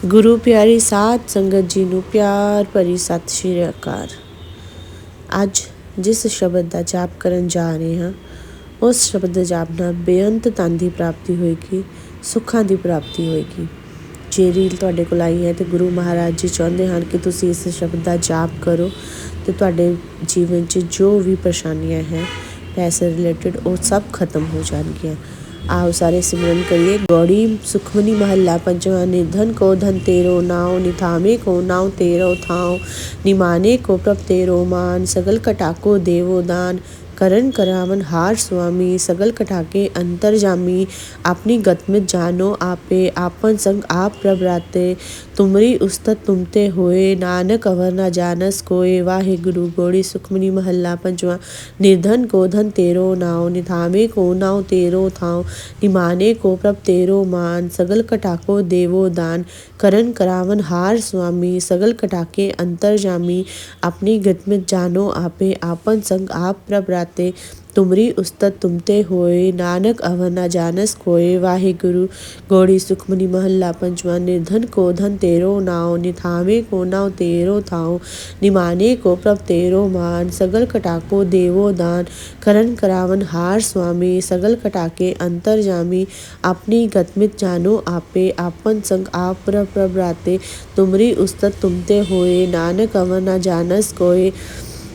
ਗੁਰੂ ਪਿਆਰੀ ਸਾਧ ਸੰਗਤ ਜੀ ਨੂੰ ਪਿਆਰ ਭਰੀ ਸਤਿ ਸ਼੍ਰੀ ਅਕਾਲ। ਅੱਜ ਜਿਸ ਸ਼ਬਦ ਦਾ ਜਾਪ ਕਰਨ ਜਾ ਰਹੇ ਹਾਂ, ਉਸ ਸ਼ਬਦ ਦੇ ਜਾਪ ਨਾਲ ਬੇਅੰਤ ਧਨ ਦੀ ਪ੍ਰਾਪਤੀ ਹੋਏਗੀ, ਸੁੱਖਾਂ ਦੀ ਪ੍ਰਾਪਤੀ ਹੋਏਗੀ। ਜੇ ਰੀਲ ਤੁਹਾਡੇ ਕੋਲ ਆਈ ਹੈ ਤੇ ਗੁਰੂ ਮਹਾਰਾਜ ਜੀ ਚਾਹੁੰਦੇ ਹਨ ਕਿ ਤੁਸੀਂ ਇਸ ਸ਼ਬਦ ਦਾ ਜਾਪ ਕਰੋ ਤੇ ਤੁਹਾਡੇ ਜੀਵਨ 'ਚ ਜੋ ਵੀ ਪਰੇਸ਼ਾਨੀਆਂ ਹੈ ਪੈਸੇ ਰਿਲੇਟਡ ਉਹ ਸਭ ਖਤਮ ਹੋ ਜਾਣਗੀਆਂ। आओ सारे सिमरन करिए। गौड़ी सुखमनी महला पंचवा। निधन को धन तेरो नाव, निथामे को नाव तेरो थाव, निमाने को प्रभ तेरो मान, सगल कटाको देवो दान, करण करावन हार स्वामी, सगल कटाके अंतर जामी, अपनी गतमित जानो आपे, आपन संग आप प्रभ राते, तुमरी उस्तत तुमते होए, नानक अवर ना जानस कोय। वाहे गुरु। गौड़ी सुखमनी महला पंचवा। निर्धन को धन तेरो नाव, निथामे को नाव तेरो थाव, निमाने को प्रभ तेरो मान, सगल कटाको देवो दान, करण करावन हार स्वामी, सगल कटाके अंतर जामी, अपनी गतमित जानो आपे, आपन संग आप प्रभ राते, तुमरी उस्तत तुमते होए, नानक अवर ना जानस कोय। वाहे गुरु। गौड़ी सुखमनी महला पंचवा। निर्धन को धन तेरो नाव, निथामे को नाव तेरो थाव, निमाने को प्रभ तेरो मान, सगल कटाको देवो दान, करण करावन हार स्वामी, सगल कटाके अंतर जामी, अपनी गतमित जानो आपे, आपन संग आप प्रभ राते, तुमरी उस्तत तुमते होए, नानक अवर ना जानस कोय।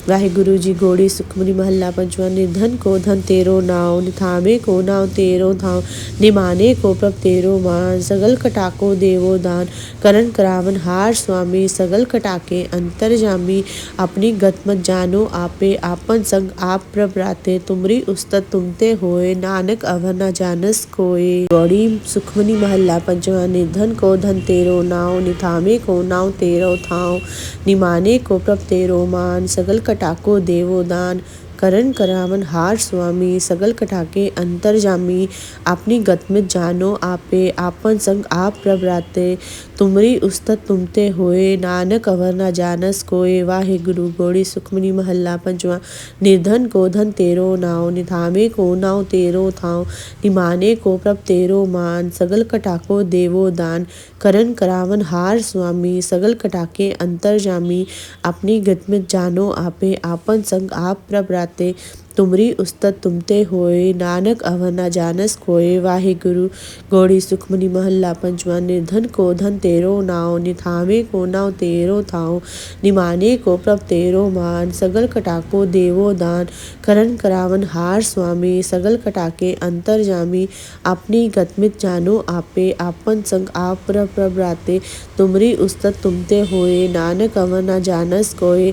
वाहिगुरु जी। गौड़ी सुखमनी महला पंचवा। निर्धन को धन तेरो नाव, निथामे को नाव तेरो थाव, निमाने को प्रभ तेरो मान, सगल कटाको देवो दान, करण करावन हार स्वामी, सगल कटाके अंतर जामी, अपनी गतमत जानो आपे, आपन संग आप प्रभ राते, तुमरी उस्तत तुमते होए, नानक अवर ना जानस कोय। गौड़ी सुखमनी महला पंचवा। निर्धन को धन तेरो नाव, निथामे को नाव तेरो थाव, निमाने को प्रभ तेरो मान, सगल कटाको देवो दान, करण करावन हार स्वामी, सगल कटाके अंतर जामी, अपनी गतमित जानो आपे, आपन संग आप प्रभ राते, तुमरी उस्तत तुमते होए, नानक अवर ना जानस कोय। वाहे गुरु। गौड़ी सुखमनी महला पंचवा। निर्धन को धन तेरो नाव, निथामे को नाव तेरो थाव, निमाने को प्रभ तेरो मान, सगल कटाको देवो दान, करण करावन हार स्वामी, सगल कटाके अंतर जामी, अपनी गतमित जानो आपे, आपन संग आप प्रभ राते, तुमरी उस्तत तुमते होए, नानक अवर ना जानस कोय। वाहे गुरु। गौड़ी सुखमनी महला पंचवा। निर्धन को धन तेरो नाव, निथामे को नाव तेरो थाव, निमाने को प्रभ तेरो मान, सगल कटाको देवो दान, करण करावन हार स्वामी, सगल कटाके अंतर जामी, अपनी गतमित जानो आपे, आपन संग आप प्रभ राते, तुमरी उस्तत तुमते होए, नानक अवर ना जानस कोय।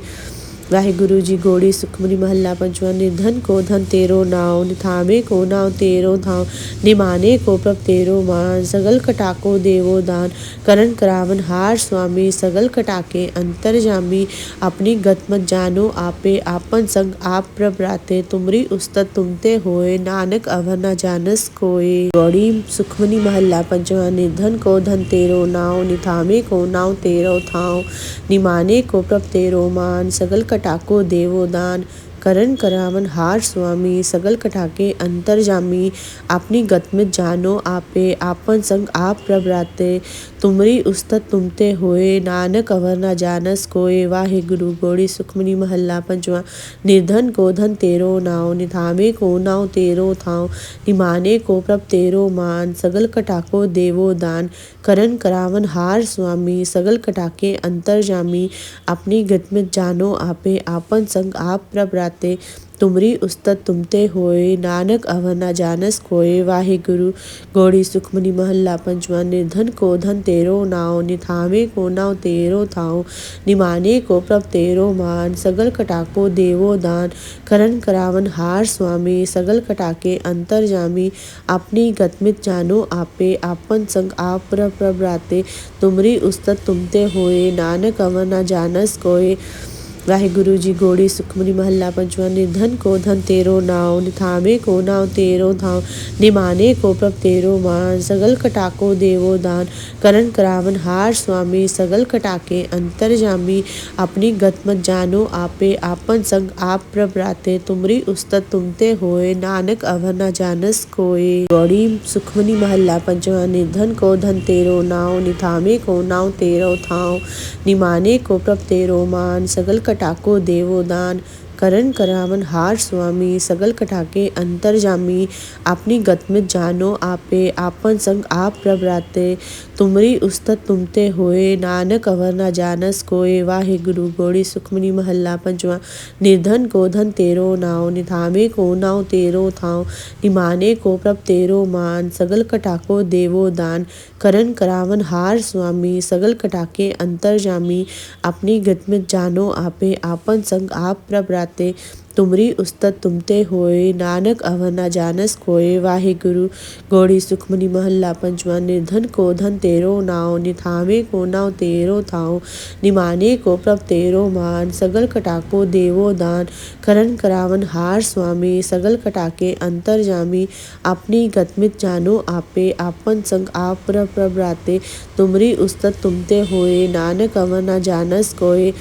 वाहिगुरु जी। गौड़ी सुखमनी महला पंचवा। निर्धन को धन तेरो नाव, निथामे को नाव तेरो थाव, निमाने को प्रभ तेरो मान, सगल कटाको देवो दान, करण करावन हार स्वामी, सगल कटाके अंतर जामी, अपनी गतमत जानो आपे, आपन संग आप प्रभ राते, तुमरी उस्तत तुमते होए, नानक अवर ना जानस कोय। गौड़ी सुखमनी महला पंचवा। निर्धन को धन तेरो नाव, निथामे को नाव तेरो थाव, निमाने को प्रभ तेरो मान, सगल कटाको देवो दान, करण करावन हार स्वामी, सगल कटाके अंतर जामी, अपनी गतमित जानो आपे, आपन संग आप प्रभ राते, तुमरी उस्तत तुमते होए, नानक अवर ना जानस कोय। वाहे गुरु। गौड़ी सुखमनी महला पंचवा। निर्धन को धन तेरो नाव, निथामे को नाव तेरो थाव, निमाने को प्रभ तेरो मान, सगल कटाको देवो दान, करण करावन हार स्वामी, सगल कटाके अंतर जामी, अपनी गतमित जानो आपे, आपन संग आप प्रभ राते, तुमरी उस्तत तुमते होए, नानक अवर ना जानस कोय। वाहे गुरु। गौड़ी सुखमनी महला पंचवा। निर्धन को धन तेरो नाव, निथामे को नाव तेरो थाव, निमाने को प्रभ तेरो मान, सगल कटाको देवो दान, करण करावन हार स्वामी, सगल कटाके अंतर जामी, अपनी गतमित जानो आपे, आपन संग आप प्रभ राते, तुमरी उस्तत तुमते होए, नानक अवर ना जानस कोय। वाहिगुरु जी गौड़ी सुखमनी महला पंचवा। निर्धन को धन तेरो नाव, निथावे को नाव तेरो थाव, निमाने को प्रभ तेरो मान, सगल कटाको देवो दान। करण करावन हार स्वामी, सगल कटाके अंतर जामी, अपनी गत मत जानो आपे, आपन संग आप प्रभ राते, तुमरी उस्तत तुमते होए, नानक अवर न जानस कोय। गौड़ी सुखमनी महला पंचवा। निर्धन को धन तेरो नाव, निथावे को नाव तेरो थाव, निमाने को प्रभ तेरो मान, सगल कटाको देवो दान। करण करावन हार स्वामी, सगल कटाके अंतर जामी, अपनी गत में जानो आपे, आपन संग आप प्रभ राते, तुमरी उस्तत तुमते होए, नानक अवर न जानस कोय। वाहिगुरु गौड़ी सुखमनी महला पंचवा। निर्धन को धन तेरो नाव, निथावे को नाव तेरो थाव, निमाने को प्रभ तेरो मान, सगल कटाको देवो दान। करण करावन हार स्वामी, सगल कटाके अंतर जामी, अपनी गत में जानो आपे, आपन संग आप प्रभ राते, तुमरी उस्तत तुमते होए, नानक अवर न जानस कोय। वाहिगुरु गौड़ी सुखमनी महला पंचवा। निर्धन को धन तेरो नाव, निथावे को नाव तेरो थाव, निमाने को प्रभ तेरो मान, सगल कटाको देवो दान। करण करावन हार स्वामी, सगल कटाके अंतर जामी, अपनी गत में जानो आपे, आपन संग आप प्रभ राते, तुमरी उस्तत तुमते होए, नानक अवर न जानस कोय।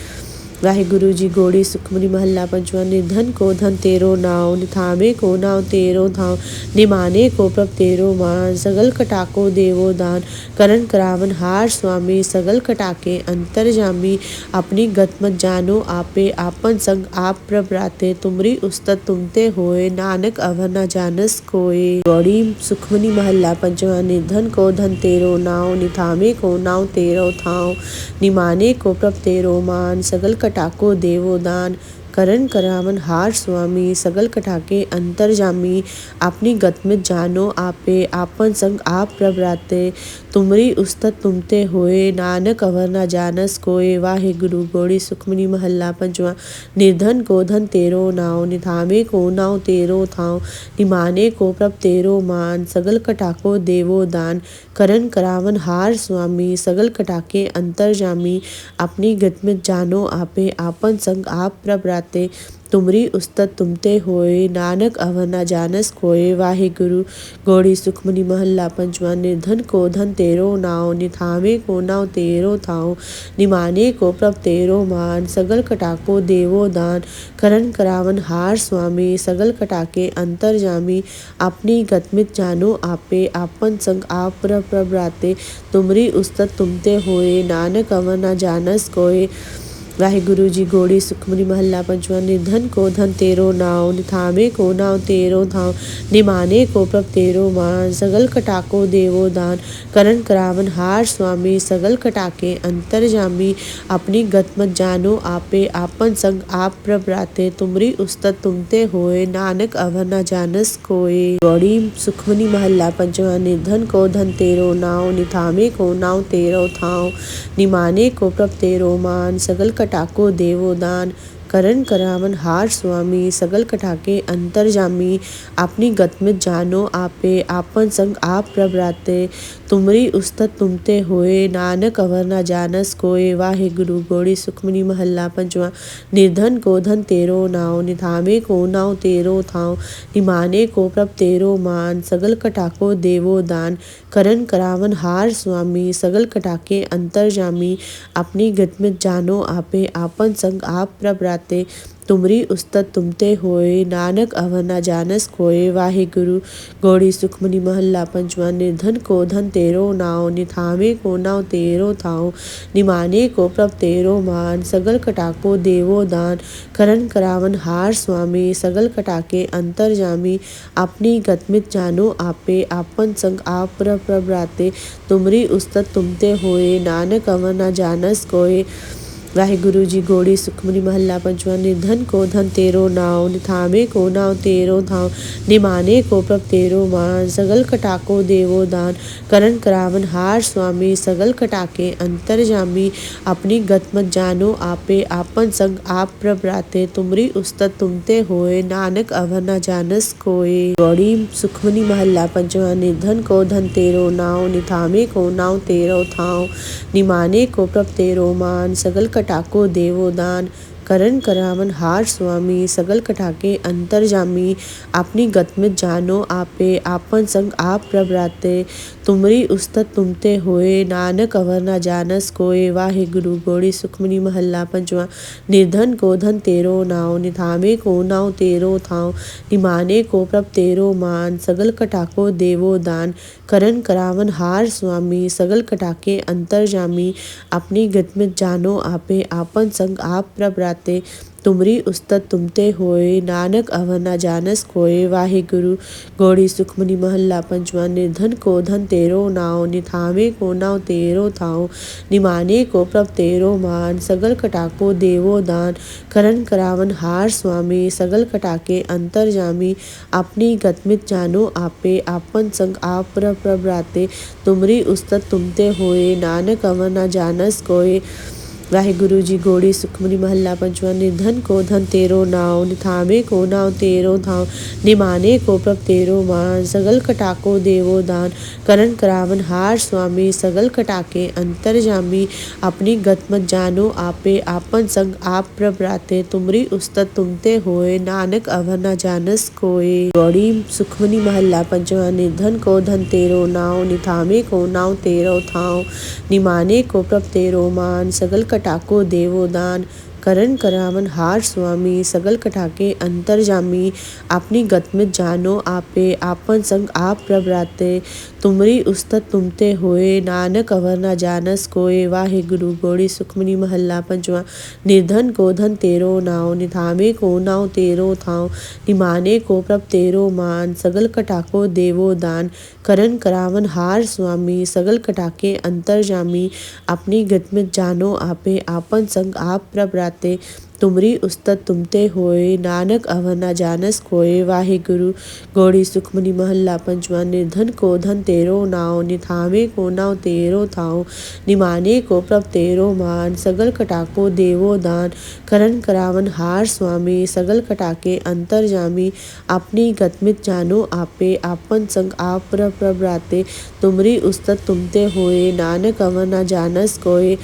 वाहिगुरु जी गौड़ी सुखमनी महला पंचवा। निर्धन को धन तेरो नाव, निथावे को नाव तेरो थाव, निमाने को प्रभ तेरो मान, सगल कटाको देवो दान। करण करावन हार स्वामी, सगल कटाके अंतर जामी, अपनी गत मत जानो आपे, आपन संग आप प्रभ राते, तुमरी उस्तत तुमते होए, नानक अवर न जानस कोय। गौड़ी सुखमनी महला पंचवा। निर्धन को धन तेरो नाव, निथावे को नाव तेरो थाव, निमाने को प्रभ तेरो मान, सगल कटाको देवो दान। करण करावन हार स्वामी, सगल कटाके अंतर जामी, अपनी गत में जानो आपे, आपन संग आप प्रभ राते, तुमरी उस्तत तुमते होए, नानक अवर न जानस कोय। वाहिगुरु गौड़ी सुखमनी महला पंचवा। निर्धन को धन तेरो नाव, निथावे को नाव तेरो थाव, निमाने को प्रभ तेरो मान, सगल कटाको देवो दान। करण करावन हार स्वामी, सगल कटाके अंतर जामी, अपनी गत में जानो आपे, आपन संग आप प्रभ राते, तुमरी उस्तत तुमते होए, नानक अवर न जानस कोय। वाहिगुरु गौड़ी सुखमनी महला पंचवा। निर्धन को धन तेरो नाव, निथावे को नाव तेरो थाव, निमाने को प्रभ तेरो मान, सगल कटाको देवो दान। करण करावन हार स्वामी, सगल कटाके अंतर जामी, अपनी गत में जानो आपे, आपन संग आप प्रभ राते, तुमरी उस्तत तुमते होए, नानक अवर न जानस कोय। वाहिगुरु जी गौड़ी सुखमनी महला पंचवा। निर्धन को धन तेरो नाव, निथावे को नाव तेरो थाव, निमाने को प्रभ तेरो मान, सगल कटाको देवो दान। करण करावन हार स्वामी, सगल कटाके अंतर जामी, अपनी गत मत जानो आपे, आपन संग आप प्रभ राते, तुमरी उस्तत तुमते होए, नानक अवर न जानस कोय। गौड़ी सुखमनी महला पंचवा। निर्धन को धन तेरो नाव, निथावे को नाव तेरो थाव, निमाने को प्रभ तेरो मान, सगल कटाको देवो दान। करण करावन हार स्वामी, सगल कटाके अंतर जामी, अपनी गत में जानो आपे, आपन संग आप प्रभ राते, तुमरी उस्तत तुमते होए, नानक अवर न जानस कोय। वाहिगुरु गौड़ी सुखमनी महला पंचवा। निर्धन को धन तेरो नाव, निथावे को नाव तेरो थाव, निमाने को प्रभ तेरो मान, सगल कटाको देवो दान। करण करावन हार स्वामी, सगल कटाके अंतर जामी, अपनी गत में जानो आपे, आपन संग आप प्रभ राते, तुमरी उस्तत तुमते होए, नानक अवर न जानस कोय। वाहिगुरु गौड़ी सुखमनी महला पंचवा। निर्धन को धन तेरो नाव, निथावे को नाव तेरो थाव, निमाने को प्रभ तेरो मान, सगल कटाको देवो दान। करण करावन हार स्वामी, सगल कटाके अंतर जामी, अपनी गत में जानो आपे, आपन संग आप प्रभ राते, तुमरी उस्तत तुमते होए, नानक अवर न जानस कोय। वाहिगुरु जी गौड़ी सुखमनी महला पंचवा। निर्धन को धन तेरो नाव, निथावे को नाव तेरो थाव, निमाने को प्रभ तेरो मान, सगल कटाको देवो दान। करण करावन हार स्वामी, सगल कटाके अंतर जामी, अपनी गत मत जानो आपे, आपन संग आप प्रभ राते, तुमरी उस्तत तुमते होए, नानक अवर न जानस कोय। गौड़ी सुखमनी महला पंचवा। निर्धन को धन तेरो नाव, निथावे को नाव तेरो थाव, निमाने को प्रभ तेरो मान, सगल कटाको देवो दान। करन करावन हार स्वामी सगल कटाके अंतरजामी अपनी गत में जानो आपे आपन संग आप प्रभराते तुमरी उस्तत तुमते होए नानक अवर ना जानस कोय। वाहे गुरु गौड़ी सुखमनी महला पंचवा। निर्धन को धन तेरो नाव निथामे को नाव तेरो थाव निमाने को प्रभ तेरो मान सगल कटाको देवो दान करन करावन हार स्वामी सगल कटाके अंतरजामी अपनी गत में जानो आपे आपन संग आप प्रभराते तुमरी उस्तत तुमते होए नानक अवर ना जानस कोय। वाहे गुरु गौड़ी सुखमनी महला पंचवा। निर्धन को धन तेरो नाव निथावे को नाव तेरो थाव निमाने को प्रभ तेरो मान सगल कटाको देवो दान करन करावन हार स्वामी सगल कटाके अंतरजामी अपनी गतमित जानो आपे आपन संग आप प्रभराते तुमरी उस्तत तुमते होए नानक अवर ना जानस कोय। वाहिगुरु जी गौड़ी सुखमनी महला पंचवा। निर्धन को धन तेरो नाव निथामे को नाव तेरो थाव निमाने को प्रभ तेरो मान सगल कटाको देवो दान करन करावन हार स्वामी सगल कटाके अंतरजामी अपनी गत मत जानो आपे आपन संग आप प्रभराते तुमरी उस्तत तुमते होए नानक अवर ना जानस कोय। गौड़ी सुखमनी महला पंचवा। निर्धन को धन तेरो नाव निथामे को नाव तेरो थाव निमाने को प्रभ तेरो मान सगल कटाको देवो दान करन करावन हार स्वामी सगल कटाके अंतरजामी अपनी गत में जानो आपे आपन संग आप प्रभराते तुमरी उस्तत तुमते होए नानक अवर ना जानस कोय। वाहे गुरु गौड़ी सुखमनी महला पंचवा। निर्धन को धन तेरो नाव निथामे को नाव तेरो थाव निमाने को प्रभ तेरो मान सगल कटाको देवो दान करन करावन हार स्वामी सगल कटाके अंतरजामी अपनी गत में जानो आपे आपन संग आप प्रभराते तुमरी उस्तत तुमते होए नानक अवर ना जानस कोय। वाहे गुरु गौड़ी सुखमनी महला पंचवा। निर्धन को धन तेरो नाव निथावे को नाव तेरो थाव निमाने को प्रभ तेरो मान सगल कटाको देवो दान करन करावन हार स्वामी सगल कटाके अंतरजामी अपनी गतमित जानो आपे आपन संग आप प्रभराते तुमरी उस्तत तुमते होए नानक अवर ना जानस कोय।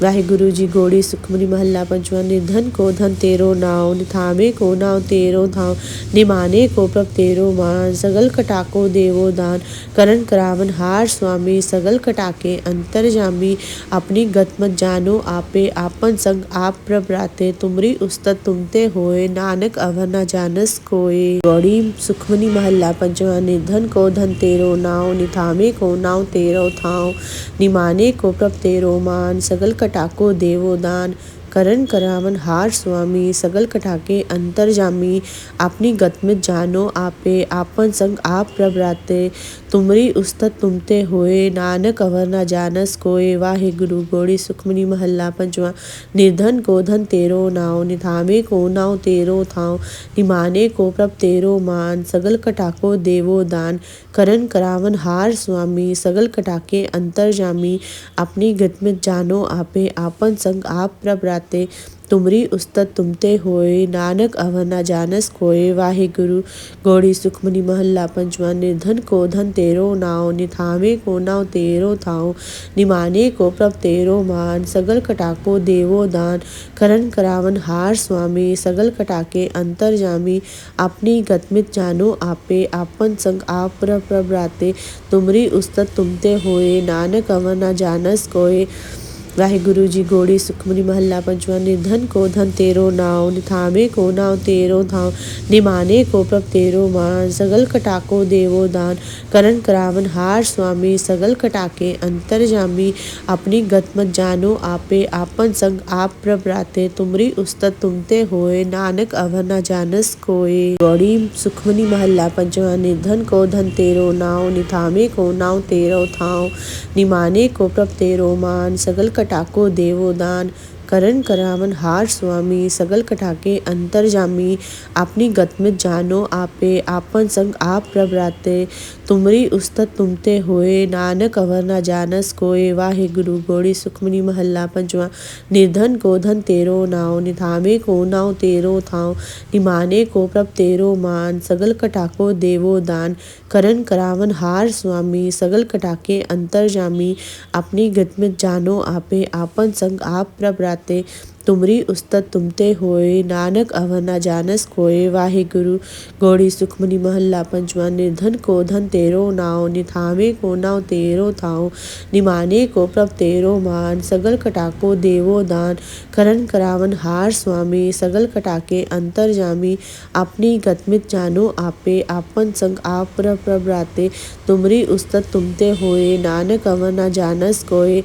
वाहिगुरु जी गौड़ी सुखमनी महला पंचवा। निर्धन को धन तेरो नाव निथामे को नाव तेरो थाव निमाने को प्रभ तेरो मान सगल कटाको देवो दान करन करावन हार स्वामी सगल कटाके अंतरजामी अपनी गत मत जानो आपे आपन संग आप प्रभराते तुमरी उस्तत तुमते होए नानक अवर ना जानस कोय। गौड़ी सुखमनी महला पंचवा। निर्धन को धन तेरो नाव निथामे को नाव तेरो थाव निमाने को प्रभ तेरो मान सगल कटाको देवो दान करन करावन हार स्वामी सगल कटाके अंतरजामी अपनी गत में जानो आपे आपन संग आप प्रभराते तुमरी उस्तत तुमते होए नानक अवर ना जानस कोय। वाहे गुरु गौड़ी सुखमनी महला पंचवा। निर्धन को धन तेरो नाव निथामे को नाव तेरो थाव निमाने को प्रभ तेरो मान सगल कटाको देवो दान करन करावन हार स्वामी सगल कटाके अंतरजामी अपनी गत में जानो आपे आपन संग आप प्रभराते तुमरी उस्तत तुमते होए नानक अवर ना जानस कोय। वाहे गुरु गौड़ी सुखमनी महला पंचवा। निर्धन को धन तेरो नाव निथामे को नाव तेरो थाव निमाने को प्रभ तेरो मान सगल कटाको देवो दान करन करावन हार स्वामी सगल कटाके अंतरजामी अपनी गतमित जानो आपे आपन संग आप प्रभराते तुमरी उस्तत तुमते होए नानक अवर ना जानस कोय। वाहिगुरु जी गौड़ी सुखमनी महला पंचवा। निर्धन को धन तेरो नाव निथामे को नाव तेरो थाव निमाने को प्रभ तेरो मान सगल कटाको देवो दान करन करावन हार स्वामी सगल कटाके अंतरजामी अपनी गत मत जानो आपे आपन संग आप प्रभराते तुमरी उस्तत तुमते होए नानक अवर ना जानस कोय। गौड़ी सुखमनी महला पंचवा। निर्धन को धन तेरो नाव निथामे को नाव तेरो थाव निमाने को प्रभ तेरो मान सगल कटाको देवो दान करन करावन हार स्वामी सगल कटाके अंतरजामी अपनी गत में जानो आपे आपन संग आप प्रभराते तुमरी उस्तत तुमते होए नानक अवर ना जानस कोय। वाहे गुरु गौड़ी सुखमनी महला पंचवा। निर्धन को धन तेरो नाव निथामे को नाव तेरो थाव निमाने को प्रभ तेरो मान सगल कटाको देवो दान करन करावन हार स्वामी सगल कटाके अंतरजामी अपनी गत में जानो आपे आपन संग आप प्रभराते प्रभराते तुमरी उस्तत तुमते होए, नानक अवर ना जानस कोय। वाहिगुरु। गौड़ी सुखमनी महला पंचवा। निर्धन को धन तेरो नाव, निथावे को नाव तेरो थाव, निमाने को प्रभ तेरो मान, सगल कटाको देवो दान। करन करावन हार स्वामी, सगल कटाके अंतर जामी, अपनी गतमित जानो आपे, आपन संग आप प्रभराते तुमरी उस्तत तुमते होए, नानक अवर ना जानस कोय।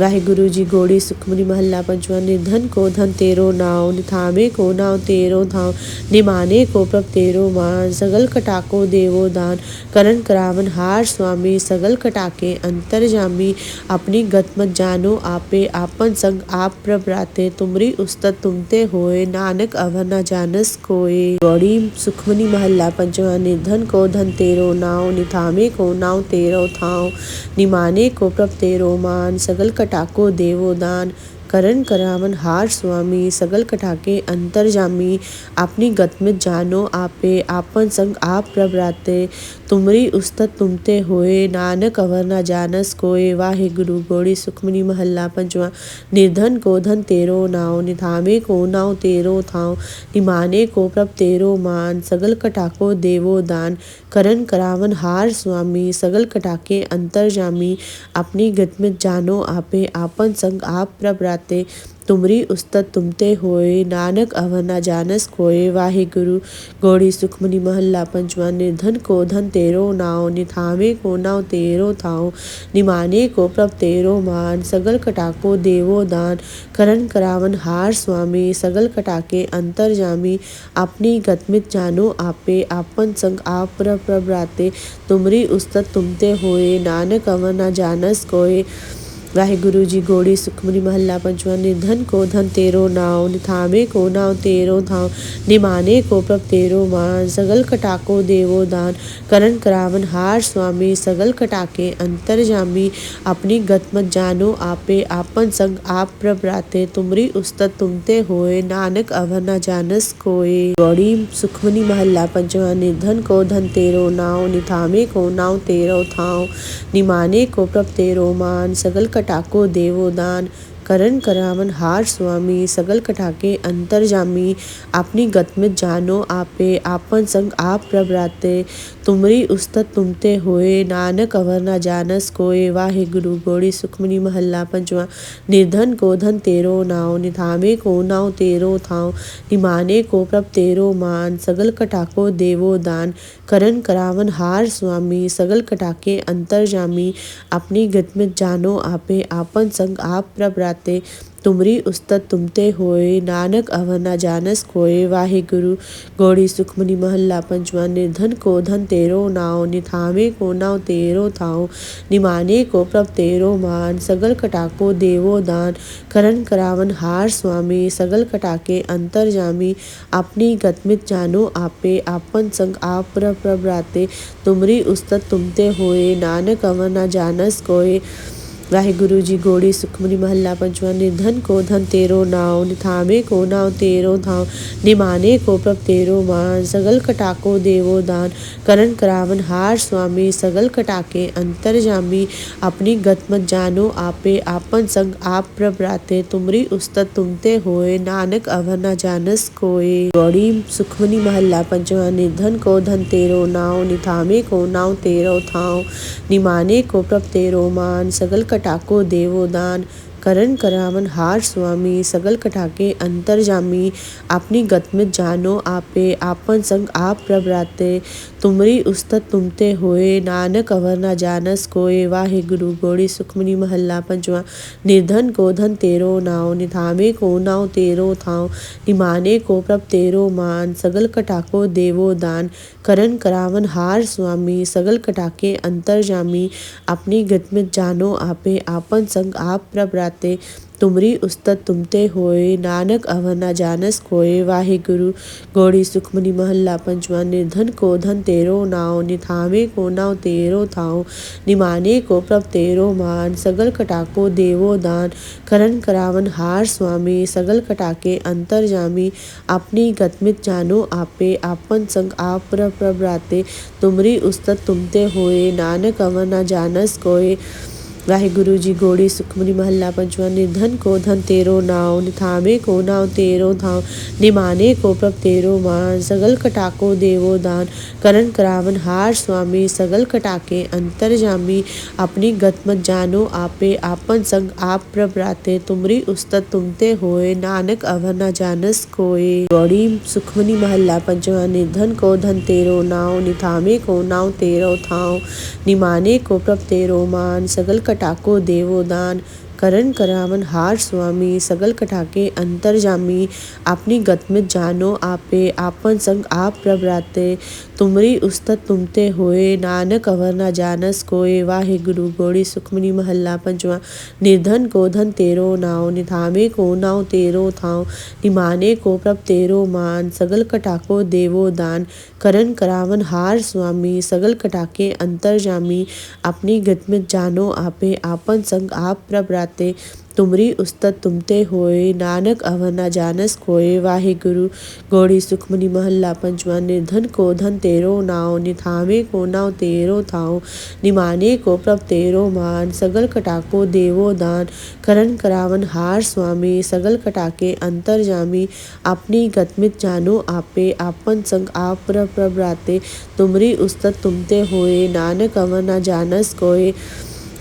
वाहिगुरु जी। गौड़ी सुखमनी महला पंचवा। निर्धन को धन तेरो नाव, निथावे को नाव तेरो थाव, निमाने को प्रभ तेरो मान, सगल कटाको देवो दान। करन करावन हार स्वामी, सगल कटाके अंतर जामी, अपनी गतमत जानो आपे, आपन संग आप प्रभराते तुमरी उस्तत तुमते होए, नानक अवर ना जानस कोय। गौड़ी सुखमनी महला पंचवा। निर्धन को धन तेरो नाव, निथावे को नाव तेरो थाव, निमाने को प्रभ तेरो मान, सगल कटाको देवो दान। करन करावन हार स्वामी, सगल कटाके अंतर जामी, अपनी गतमित जानो आपे, आपन संग आप प्रभराते तुमरी उस्तत तुमते होए, नानक अवर ना जानस कोय। वाहिगुरु। गौड़ी सुखमनी महला पंचवा। निर्धन को धन तेरो नाव, निथावे को नाव तेरो थाव, निमाने को प्रभ तेरो मान, सगल कटाको देवो दान। करन करावन हार स्वामी, सगल कटाके अंतर जामी, अपनी गतमित जानो आपे, आपन संग आप प्रभराते तुमरी उस्तत तुमते होए, नानक अवर ना जानस कोय। वाहिगुरु। गौड़ी सुखमनी महला पंचवा। निर्धन को धन तेरो नाव, निथावे को नाव तेरो थाव, निमाने को प्रभ तेरो मान, सगल कटाको देवो दान। करन करावन हार स्वामी, सगल कटाके अंतर जामी, अपनी गतमित जानो आपे, आपन संग आप प्रभराते तुमरी उस्तत तुमते होए, नानक अवर ना जानस कोय। वाहिगुरु जी। गौड़ी सुखमनी महला पंचवा। निर्धन को धन तेरो नाव, निथावे को नाव तेरो थाव, निमाने को प्रभ तेरो मान, सगल कटाको देवो दान। करन करावन हार स्वामी, सगल कटाके अंतर जामी, अपनी गतमत जानो आपे, आपन संग आप प्रभराते तुमरी उस्तत तुमते होए, नानक अवर ना जानस कोय। गौड़ी सुखमनी महला पंचवा। निर्धन को धन तेरो नाव, निथावे को नाव तेरो थाव, निमाने को प्रभ तेरो मान, सगल कटाको देवो दान। करन करावन हार स्वामी, सगल कटाके अंतर जामी, अपनी गतमित जानो आपे, आपन संग आप प्रभराते तुमरी उस्तत तुमते होए, नानक अवर ना जानस कोय। वाहिगुरु। गौड़ी सुखमनी महला पंचवा। निर्धन को धन तेरो नाव, निथावे को नाव तेरो थाव, निमाने को प्रभ तेरो मान, सगल कटाको देवो दान। करन करावन हार स्वामी, सगल कटाके अंतर जामी, अपनी गतमित जानो आपे, आपन संग आप प्रभराते तुमरी उस्तत तुमते होए, नानक अवर ना जानस कोय। वाहिगुरु। गौड़ी सुखमनी महला पंचवा। निर्धन को धन तेरो नाव, निथावे को नाव तेरो थाव, निमाने को प्रभ तेरो मान, सगल कटाको देवो दान। करन करावन हार स्वामी, सगल कटाके अंतर जामी, अपनी गतमित जानो आपे, आपन संग आप प्रभराते तुमरी उस्तत तुमते होए, नानक अवर ना जानस कोय। वाहिगुरु जी। गौड़ी सुखमनी महला पंचवा। निर्धन को धन तेरो नाव, निथावे को नाव तेरो थाव, निमाने को प्रभ तेरो मान, सगल कटाको देवो दान। करन करावन हार स्वामी, सगल कटाके अंतर जामी, अपनी गतमत जानो आपे, आपन संग आप प्रभराते तुमरी उस्तत तुमते होए, नानक अवर ना जानस कोय। गौड़ी सुखमनी महला पंचवा। निर्धन को धन तेरो नाव, निथावे को नाव तेरो थाव, निमाने को प्रभ तेरो मान, सगल कटाको देवो दान। करन करावन हार स्वामी, सगल कटाके अंतर जामी, अपनी गतमित जानो आपे, आपन संग आप प्रभराते तुमरी उस्तत तुमते होए, नानक अवर ना जानस कोय। वाहिगुरु। गौड़ी सुखमनी महला पंचवा। निर्धन को धन तेरो नाव, निथावे को नाव तेरो थाव, निमाने को प्रभ तेरो मान, सगल कटाको देवो दान। करन करावन हार स्वामी, सगल कटाके अंतर जामी, अपनी गतमित जानो आपे, आपन संग आप प्रभराते तुमरी उस्तत तुमते होए, नानक अवर ना जानस कोय। वाहिगुरु। गौड़ी सुखमनी महला पंचवा। निर्धन को धन तेरो नाव, निथावे को नाव तेरो थाव, निमाने को प्रभ तेरो मान, सगल कटाको देवो दान। करन करावन हार स्वामी, सगल कटाके अंतर जामी, अपनी गतमित जानो आपे, आपन संग आप प्रभराते तुमरी उस्तत तुमते होए, नानक अवर ना जानस कोय। वाहिगुरु जी गौड़ी सुखमनी महला पंचवा। निर्धन को धन तेरो नाव, निथावे को नाव तेरो धाव, निमाने को प्रभ तेरो मान, सगल कटाको देवो दान, करण करावन हार स्वामी, सगल कटाके अंतर जामी, अपनी गत मत जानो आपे, आपन संग आप प्रभ राते, तुमरी उस्तत तुमते होए, नानक अवर न जानस कोय। गौड़ी सुखमनी महला पंचवा। निर्धन को धन तेरो नाव, निथावे को नाव तेरो थाव, निमाने को प्रभ तेरो मान, सगल कटाको देवो दान, करण करावन हार स्वामी, सगल कटाके अंतर जामी, अपनी गत में जानो आपे, आपन संग आप प्रभ राते, तुमरी उस्तत तुमते होए, नानक अवर न जानस कोय। वाहिगुरु गौड़ी सुखमनी महला पंचवा। निर्धन को धन तेरो नाव, निथावे को नाव तेरो थाव, निमाने को प्रभ तेरो मान, सगल कटाको देवो दान, करण करावन हार स्वामी, सगल कटाके अंतर जामी, अपनी गत में जानो आपे, आपन संग आप प्रभ राते, तुमरी उस्तत तुमते होए, नानक अवर न जानस कोय। वाहिगुरु गौड़ी सुखमनी महला पंचवा। निर्धन को धन तेरो नाव, निथावे को नाव तेरो थाव, निमाने को प्रभ तेरो मान, सगल कटाको देवो दान, करण करावन हार स्वामी, सगल कटाके अंतर जामी, अपनी गतमित जानो आपे, आपन संग आप प्रभ राते, तुमरी उस्तत तुमते होए, नानक अवर न जानस कोय।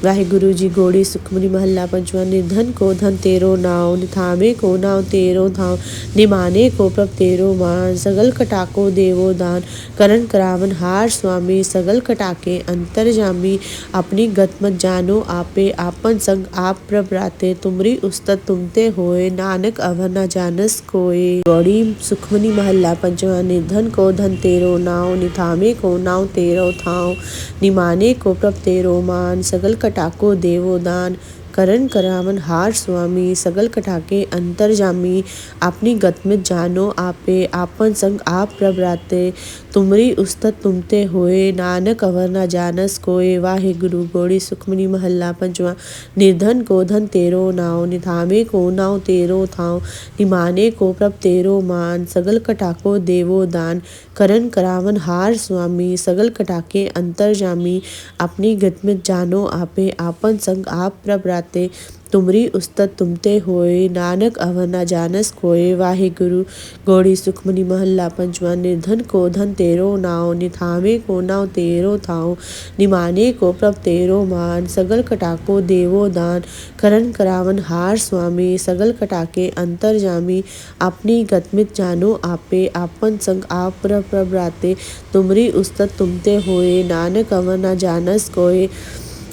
वाहिगुरु जी गौड़ी सुखमनी महला पंचवा। निर्धन को धन तेरो नाव, निथावे को नाव तेरो धाव, निमाने को प्रभ तेरो मान, सगल कटाको देवो दान, करण करावन हार स्वामी, सगल कटाके अंतर जामी, अपनी गत मत जानो आपे, आपन संग आप प्रभ राते, तुमरी उस्तत तुमते होए, नानक अवर न जानस कोय। गौड़ी सुखमनी महला पंचवा। निर्धन को धन तेरो नाव, निथावे को नाव तेरो थाव, निमाने को प्रभ तेरो मान, सगल कटाको देवो दान, करण करावन हार स्वामी, सगल कटाके अंतर जामी, अपनी गत में जानो आपे, आपन संग आप प्रभ राते, तुमरी उस्तत तुमते होए, नानक अवर न जानस कोय। वाहिगुरु गौड़ी सुखमनी महला पंचवा। निर्धन को धन तेरो नाव, निथावे को नाव तेरो थाव, निमाने को प्रभ तेरो मान, सगल कटाको देवो दान, करण करावन हार स्वामी, सगल कटाके अंतर जामी, अपनी गत में जानो आपे, आपन संग आप प्रभ राते, तुमरी उस्तत तुमते होए, नानक अवर न जानस कोय। वाहिगुरु गौड़ी सुखमनी महला पंचवा। निर्धन को धन तेरो नाव, निथावे को नाव तेरो थाव, निमाने को प्रभ तेरो मान, सगल कटाको देवो दान, करण करावन हार स्वामी, सगल कटाके अंतर जामी, अपनी गतमित जानो आपे, आपन संग आप प्रभ राते, तुमरी उस्तत तुमते होए, नानक अवर न जानस कोय।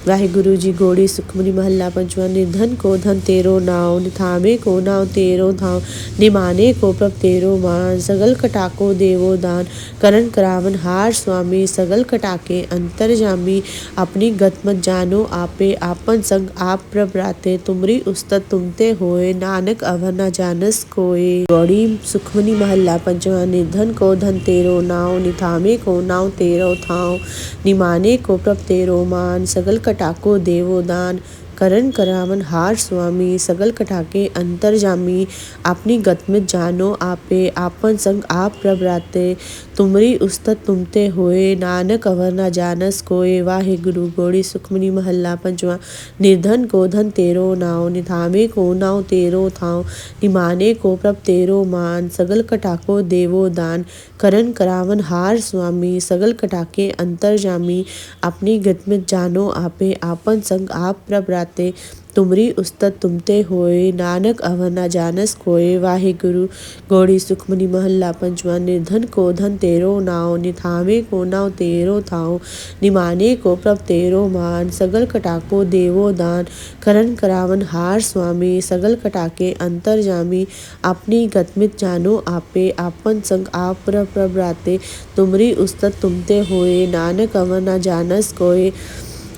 वाहिगुरु जी गौड़ी सुखमनी महला पंचवा। निर्धन को धन तेरो नाव, निथावे को नाव तेरो थाव, निमाने को प्रभ तेरो मान, सगल कटाको देवो दान, करण करावन हार स्वामी, सगल कटाके अंतर जामी, अपनी गत मत जानो आपे, आपन संग आप प्रभ राते, तुमरी उस्तत तुमते होए, नानक अवर न जानस कोय। गौड़ी सुखमनी महला पंचवा। निर्धन को धन तेरो नाव, निथावे को नाव तेरो थाव, निमाने को प्रभ तेरो मान, सगल कटाको देवो दान, करण करावन हार स्वामी, सगल कटाके अंतर जामी, अपनी गत में जानो आपे, आपन संग आप प्रभ राते, तुमरी उस्तत तुमते होए, नानक अवर न जानस कोय। वाहिगुरु गौड़ी सुखमनी महला पंचवा। निर्धन को धन तेरो नाव, निथावे को नाव तेरो थाव, निमाने को प्रभ तेरो मान, सगल कटाको देवो दान, करण करावन हार स्वामी, सगल कटाके अंतर जामी, अपनी गत में जानो आपे, आपन संग आप प्रभ राते, तुमरी उस्तत तुमते होए, नानक अवर न जानस कोय। वाहिगुरु गौड़ी सुखमनी महला पंचवा। निर्धन को धन तेरो नाव, निथावे को नाव तेरो थाव, निमाने को प्रभ तेरो मान, सगल कटाको देवो दान, करण करावन हार स्वामी, सगल कटाके अंतर जामी, अपनी गतमित जानो आपे, आपन संग आप प्रभ राते, तुमरी उस्तत तुमते होए, नानक अवर न जानस कोय।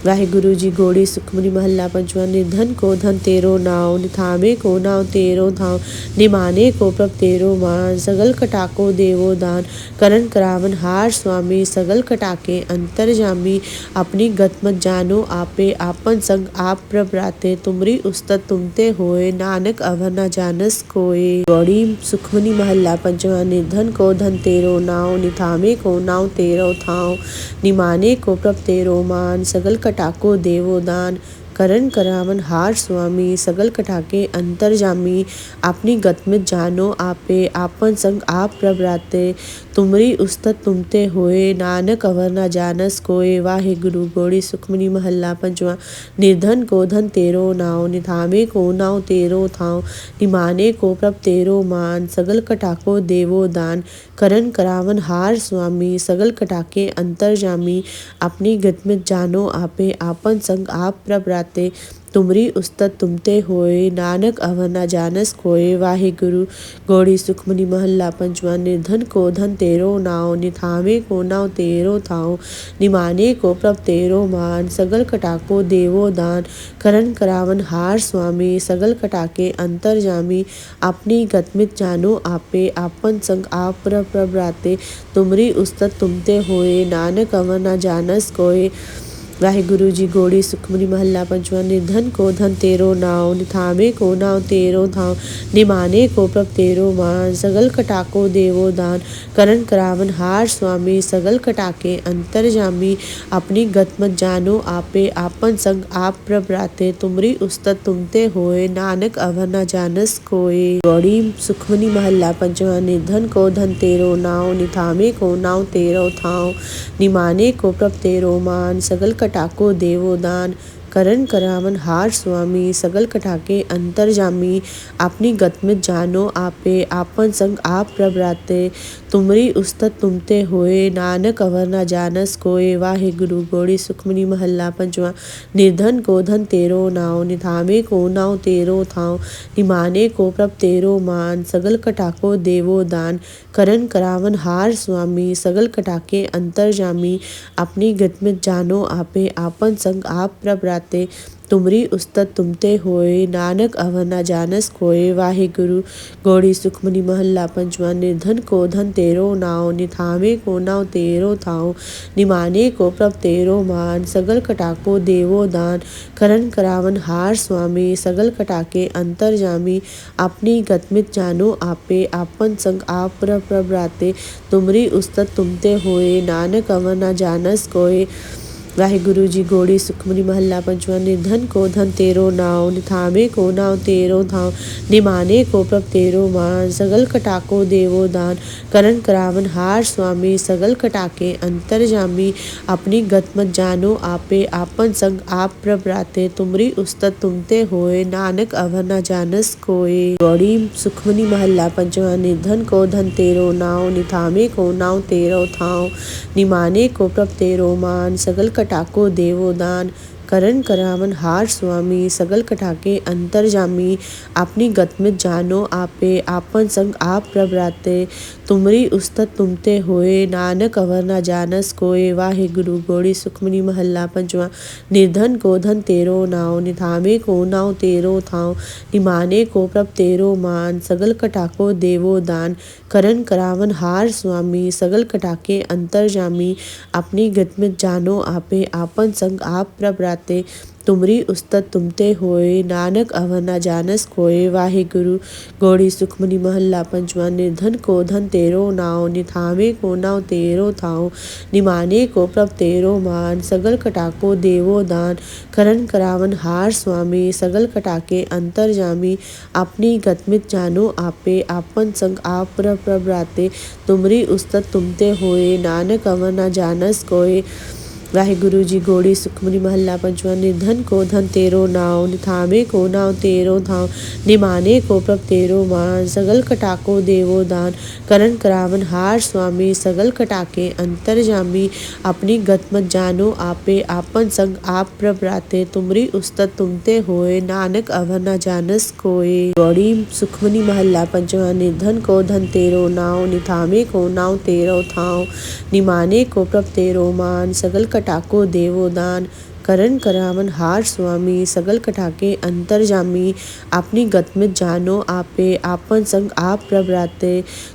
वाहिगुरु जी गौड़ी सुखमनी महला पंचवा। निर्धन को धन तेरो नाव, निथावे को नाव तेरो थाव, निमाने को प्रभ तेरो मान, सगल कटाको देवो दान, करण करावन हार स्वामी, सगल कटाके अंतर जामी, अपनी गत मत जानो आपे, आपन संग आप प्रभ राते, तुमरी उस्तत तुमते होए, नानक अवर न जानस कोय। गौड़ी सुखमनी महला पंचवा। निर्धन को धन तेरो नाव, निथावे को नाव तेरो थाव, निमाने को प्रभ तेरो मान, सगल कटाको देवो दान, करण करावन हार स्वामी सगल कटाके अंतरजामी अपनी गत में जानो आपे आपन संग आप प्रभराते तुमरी उस्तत तुमते होए नानक अवर ना जानस कोए वाहे गुरु गोड़ी सुखमनी महला पंजवा निर्धन को धन तेरो नाव निथामे को नाव तेरो थाव निमाने को प्रभ तेरो मान सगल कटाको देवो दान करण करावन हार स्वामी सगल कटाके अंतरजामी अपनी गत में जानो आपे आपन संग आप प्रभराते तुमरी उस्तत तुमते होए नानक अवर ना जानस कोए वाहे गुरु गौड़ी सुखमनी महला पंचवा निर्धन को धन तेरो नाव निथावे को नाव तेरो थाव निमाने को प्रभ तेरो मान सगल कटाको देवो दान करण करावन हार स्वामी सगल कटाके अंतरजामी अपनी गतमित जानो आपे आपन संग आप प्रभराते तुमरी उस्तत तुमते होए नानक अवर ना जानस कोए वाहे गुरु जी गौड़ी सुखमनी महला पंचवा निर्धन को धन तेरो नाव निथामे को नाव तेरो थाव निमाने को प्रभ तेरो मान सगल कटाको देवो दान करण करावन हार स्वामी सगल कटाके अंतरजामी अपनी गतमत जानो आपे आपन संग आप प्रभराते तुमरी उस्तत तुमते होए नानक अवर ना जानस कोए गौड़ी सुखमनी महला पंचवा निर्धन को धन तेरो नाव निथामे को नाव तेरो थाव निमाने को प्रभ तेरो मान सगल कटाको देवो दान करण करावन हार स्वामी सगल कटाके अंतरजामी अपनी गतमित जानो आपे आपन संग आप प्रभराते तुमरी उस्तत तुमते होए नानक अवर ना जानस कोए वाहे गुरु गौड़ी सुखमनी महला पंचवा निर्धन को धन तेरो नाव निथामे को नाव तेरो थाव निमाने को प्रभ तेरो मान सगल कटाको देवो दान करण करावन हार स्वामी सगल कटाके अंतरजामी अपनी गतमित जानो आपे आपन संग आप प्रभराते तुमरी उस्तत तुमते होए नानक अवर ना जानस कोए वाहे गुरु गौड़ी सुखमनी महला पंचवा निर्धन को धन तेरो नाव निथामे को नाव तेरो थाव निमाने को प्रभ तेरो मान सगल कटाको देवो दान करण करावन हार स्वामी सगल कटाके अंतरजामी अपनी गतमित जानो आपे आपन संग आप प्रभराते तुमरी उस्तत तुमते होए नानक अवर ना जानस कोए वाहे गुरु जी गौड़ी सुखमनी महला पंचवा निर्धन को धन तेरो नाव निथामे को नाव तेरो थाव निमाने को प्रभ तेरो मान सगल कटाको देवो दान करण करावन हार स्वामी सगल कटाके अंतरजामी अपनी गतमत जानो आपे आपन संग आप प्रभराते तुमरी उस्तत तुमते होए नानक अवर ना जानस कोए गौड़ी सुखमनी महला पंचवा निर्धन को धन तेरो नाव निथामे को नाव तेरो थाव निमाने को प्रभ तेरो मान सगल कटाको देवो दान करण करावन हार स्वामी सगल कटाके अंतरजामी अपनी गतमित जानो आपे आपन संग आप प्रभराते तुमरी उस्तत तुमते होए नानक अवर ना जानस कोए वाहे गुरु गौड़ी सुखमनी महला पंचवा निर्धन को धन तेरो नाव निथामे को नाव तेरो थाव निमाने को प्रभ तेरो मान सगल कटाको देवो दान करण करावन हार स्वामी सगल कटाके अंतरजामी अपनी गतमित जानो आपे आपन संग आप प्रभराते तुमरी उस्तत तुमते होए नानक अवर ना जानस कोए वाहे गुरु गौड़ी सुखमनी महला पंचवा निर्धन को धन तेरो नाव निथावे को नाव तेरो थाव निमाने को प्रभ तेरो मान सगल कटाको देवो दान करण करावन हार स्वामी सगल कटाके अंतरजामी अपनी गतमित जानो आपे आपन संग आप प्रभराते तुमरी उस्तत तुमते होए नानक अवर ना जानस कोए वाहे गुरु जी गौड़ी सुखमनी महला पंचवा निर्धन को धन तेरो नाव निथामे को नाव तेरो थाव निमाने को प्रभ तेरो मान सगल कटाको देवो दान करण करावन हार स्वामी सगल कटाके अंतरजामी अपनी गतमत जानो आपे आपन संग आप प्रभराते तुमरी उस्तत तुमते होए नानक अवर ना जानस कोए गौड़ी सुखमनी महला पंचवा निर्धन को धन तेरो नाव निथामे को नाव तेरो थाव निमाने को प्रभ तेरो मान सगल कटाको देवो दान करण करावन हार स्वामी सगल कटाके अंतरजामी अपनी गतमित जानो आपे आपन संग आप प्रभराते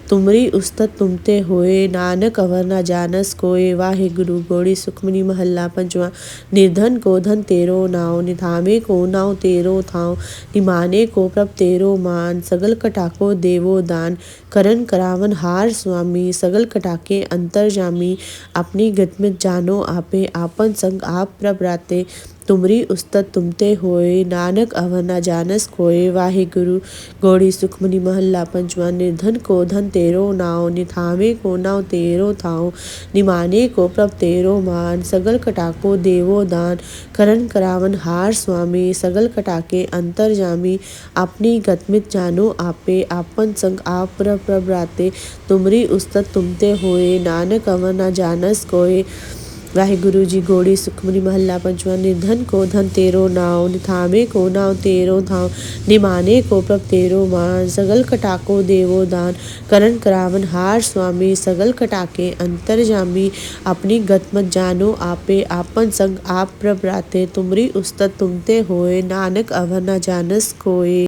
तुमरी उस्तत तुमते होए नानक अवर ना जानस कोए वाहे गुरु गौड़ी सुखमनी महला पंचवा निर्धन को धन तेरो नाव निथामे को नाव तेरो थाव निमाने को प्रभ तेरो मान सगल कटाको देवो दान करण करावन हार स्वामी सगल कटाके अंतरजामी अपनी गतमित जानो आपे आपन संग आप प्रभराते ਤੁਮਰੀ ਉਸਤਤ ਤੁਮਤੇ ਹੋਏ, ਨਾਨਕ ਅਵਰ ਨਾ ਜਾਣਸ ਕੋਏ। ਵਾਹਿਗੁਰੂ। ਗੋੜੀ ਸੁਖਮਨੀ ਮਹੱਲਾ ਪੰਜਵਾਂ। ਨਿਰਧਨ ਕੋ ਧਨ ਤੇਰੋ ਨਾਉ, ਨਿਥਾਵੇਂ ਕੋ ਨਾਉ ਤੇਰੋ ਥਾਉ। ਨਿਮਾਨੇ ਕੋ ਪ੍ਰਭ ਤੇਰੋ ਮਾਨ, ਸਗਲ ਕਟਾਕੋ ਦੇਵੋ ਦਾਨ। ਕਰਨ ਕਰਾਵਨ ਹਾਰ ਸੁਆਮੀ, ਸਗਲ ਕਟਾਕੇ ਅੰਤਰ ਜਾਮੀ। ਆਪਣੀ ਗਤਮਿਤ ਜਾਨੋ ਆਪੇ, ਆਪਨ ਸੰਗ ਆਪ ਪ੍ਰਭ ਪ੍ਰਭ ਰਾਤੇ। ਤੁਮਰੀ ਉਸਤਤ ਤੁਮਤੇ ਹੋਏ, ਨਾਨਕ ਅਵਰ ਨਾ ਜਾਣਸ ਕੋਏ। ਵਾਹਿਗੁਰੂ ਜੀ। ਗੋੜੀ ਸੁਖਮਨੀ ਮਹੱਲਾ ਪੰਜਵਾਂ। ਨਿਰਧਨ ਕੋ ਧਨ ਤੇਰੋ ਨਾਉ, ਨਿਥਾਵੇਂ ਕੋ ਨਾਉ ਤੇਰੋ ਥਾਉ। ਨਿਮਾਨੇ ਕੋ ਪ੍ਰਭ ਤੇਰੋ ਮਾਨ, ਸਗਲ ਕਟਾਕੋ ਦੇਵੋ ਦਾਨ। ਕਰਨ ਕਰਾਵਨ ਹਾਰ ਸੁਆਮੀ, ਸਗਲ ਕਟਾਕੇ ਅੰਤਰ ਜਾਮੀ। ਆਪਣੀ ਗਤਮਤ ਜਾਨੋ ਆਪੇ, ਆਪਨ ਸੰਗ ਆਪ ਪ੍ਰਭ ਰਾਤੇ। ਤੁਮਰੀ ਉਸਤਤ ਤੁਮਤੇ ਹੋਏ, ਨਾਨਕ ਅਵਰ ਨਾ ਜਾਣਸ ਕੋਏ।